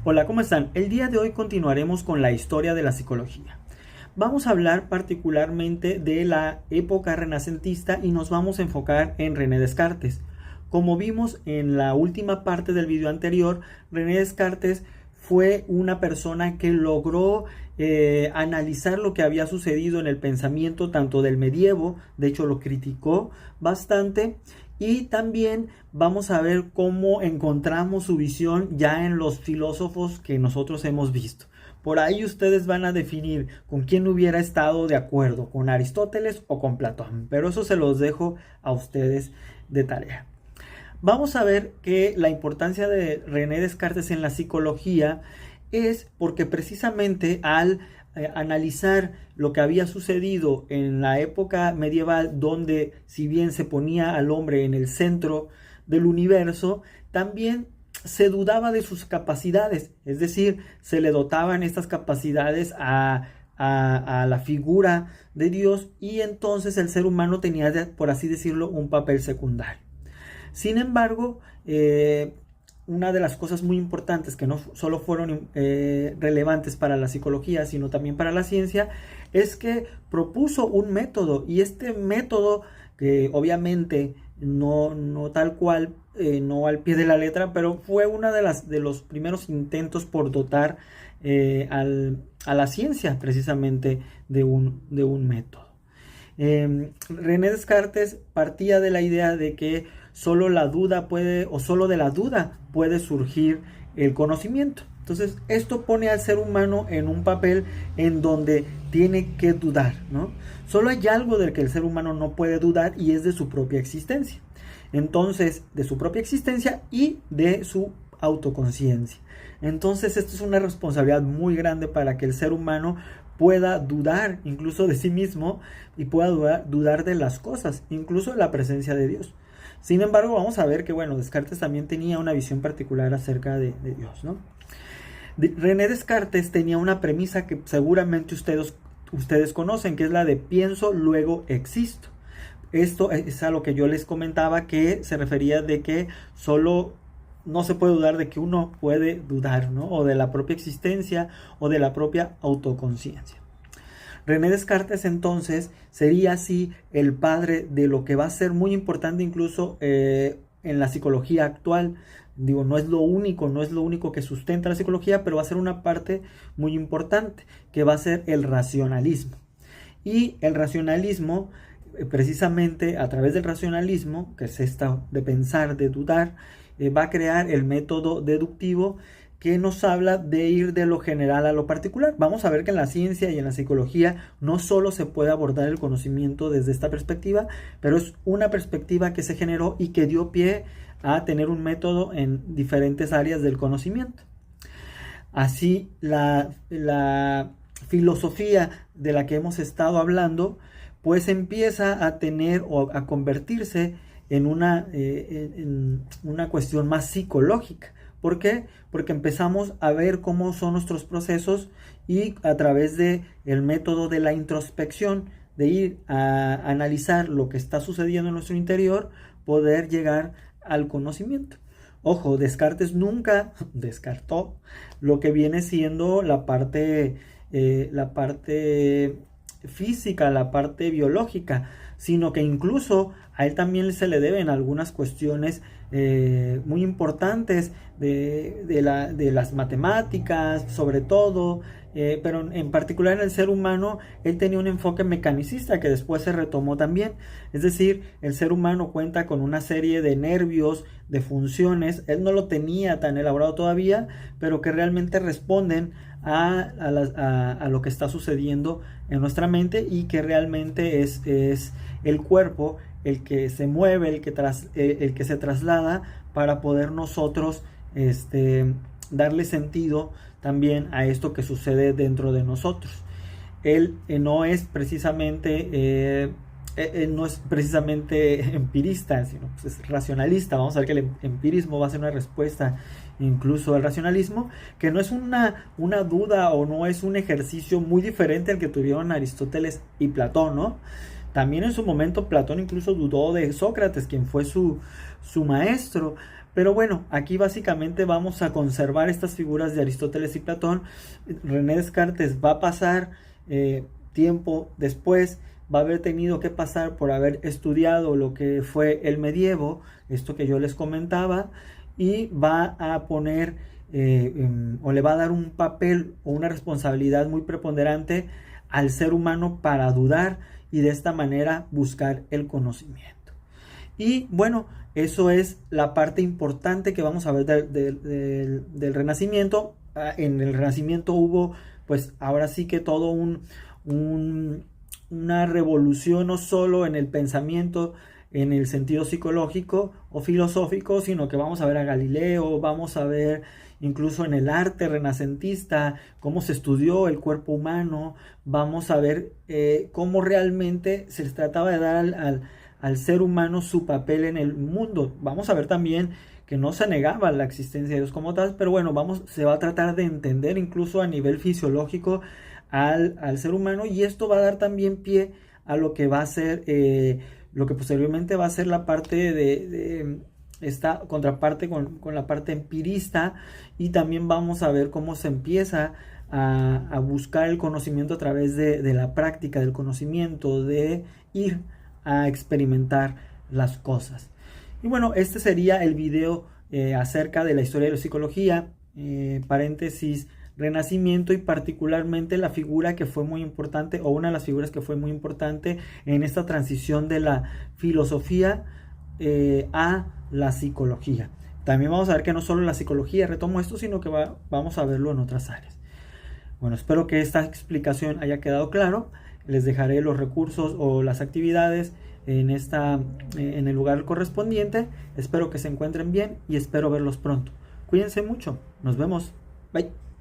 Hola, ¿cómo están? El día de hoy continuaremos con la historia de la psicología. Vamos a hablar particularmente de la época renacentista y nos vamos a enfocar en René Descartes. Como vimos en la última parte del video anterior, René Descartes fue una persona que logró analizar lo que había sucedido en el pensamiento tanto del medievo, de hecho lo criticó bastante, y también vamos a ver cómo encontramos su visión ya en los filósofos que nosotros hemos visto. Por ahí ustedes van a definir con quién hubiera estado de acuerdo, con Aristóteles o con Platón, pero eso se los dejo a ustedes de tarea. Vamos a ver que la importancia de René Descartes en la psicología es porque precisamente al analizar lo que había sucedido en la época medieval, donde si bien se ponía al hombre en el centro del universo, también se dudaba de sus capacidades, es decir, se le dotaban estas capacidades a la figura de Dios, y entonces el ser humano tenía, por así decirlo, un papel secundario. Sin embargo, una de las cosas muy importantes que no solo fueron relevantes para la psicología, sino también para la ciencia, es que propuso un método, y este método, que obviamente no tal cual, no al pie de la letra, pero fue una de los primeros intentos por dotar a la ciencia precisamente de un método. René Descartes partía de la idea de que solo la duda puede, o solo de la duda puede surgir el conocimiento. Entonces, esto pone al ser humano en un papel en donde tiene que dudar, ¿no? Solo hay algo del que el ser humano no puede dudar, y es de su propia existencia. Entonces, de su propia existencia y de su autoconciencia. Entonces, esto es una responsabilidad muy grande para que el ser humano pueda dudar incluso de sí mismo y pueda dudar de las cosas, incluso de la presencia de Dios. Sin embargo, vamos a ver que, bueno, Descartes también tenía una visión particular acerca de Dios, ¿no? René Descartes tenía una premisa que seguramente ustedes conocen, que es la de pienso, luego existo. Esto es a lo que yo les comentaba, que se refería de que solo no se puede dudar de que uno puede dudar, ¿no? O de la propia existencia o de la propia autoconciencia. René Descartes entonces sería así el padre de lo que va a ser muy importante incluso en la psicología actual. Digo, no es lo único que sustenta la psicología, pero va a ser una parte muy importante, que va a ser el racionalismo. Y el racionalismo, precisamente a través del racionalismo, que es esta de pensar, de dudar, va a crear el método deductivo, que nos habla de ir de lo general a lo particular. Vamos a ver que en la ciencia y en la psicología no solo se puede abordar el conocimiento desde esta perspectiva, pero es una perspectiva que se generó y que dio pie a tener un método en diferentes áreas del conocimiento. Así, la filosofía de la que hemos estado hablando, pues empieza a tener o a convertirse en una cuestión más psicológica. ¿Por qué? Porque empezamos a ver cómo son nuestros procesos, y a través del método de la introspección, de ir a analizar lo que está sucediendo en nuestro interior, poder llegar al conocimiento. Ojo, Descartes nunca descartó lo que viene siendo la parte física, la parte biológica, sino que incluso a él también se le deben algunas cuestiones muy importantes de las matemáticas, sobre todo, pero en particular en el ser humano, él tenía un enfoque mecanicista que después se retomó también. Es decir, el ser humano cuenta con una serie de nervios, de funciones, él no lo tenía tan elaborado todavía, pero que realmente responden a lo que está sucediendo en nuestra mente, y que realmente es el cuerpo el que se mueve, el que se traslada para poder nosotros darle sentido también a esto que sucede dentro de nosotros. Él no es precisamente empirista, sino pues es racionalista. Vamos a ver que el empirismo va a ser una respuesta incluso al racionalismo, que no es una duda o no es un ejercicio muy diferente al que tuvieron Aristóteles y Platón, ¿no? También en su momento Platón incluso dudó de Sócrates, quien fue su maestro, Pero bueno, aquí básicamente vamos a conservar estas figuras de Aristóteles y Platón. René Descartes va a pasar tiempo después, va a haber tenido que pasar por haber estudiado lo que fue el medievo, esto que yo les comentaba, y va a poner o le va a dar un papel o una responsabilidad muy preponderante al ser humano para dudar y de esta manera buscar el conocimiento. Y bueno, eso es la parte importante que vamos a ver del Renacimiento. En el Renacimiento hubo, pues ahora sí que todo una revolución, no solo en el pensamiento, en el sentido psicológico o filosófico, sino que vamos a ver a Galileo, vamos a ver incluso en el arte renacentista cómo se estudió el cuerpo humano, vamos a ver cómo realmente se les trataba de dar al ser humano su papel en el mundo. Vamos a ver también que no se negaba la existencia de Dios como tal, pero bueno, se va a tratar de entender incluso a nivel fisiológico al ser humano, y esto va a dar también pie a lo que va a ser lo que posteriormente va a ser la parte de esta contraparte con la parte empirista, y también vamos a ver cómo se empieza a buscar el conocimiento a través de la práctica del conocimiento, de ir a experimentar las cosas. Y bueno, este sería el video acerca de la historia de la psicología, paréntesis, Renacimiento, y particularmente la figura que fue muy importante, o una de las figuras que fue muy importante en esta transición de la filosofía a la psicología. También vamos a ver que no solo la psicología retomó esto, sino que vamos a verlo en otras áreas. Bueno, espero que esta explicación haya quedado claro. Les dejaré los recursos o las actividades en el lugar correspondiente. Espero que se encuentren bien y espero verlos pronto. Cuídense mucho. Nos vemos. Bye.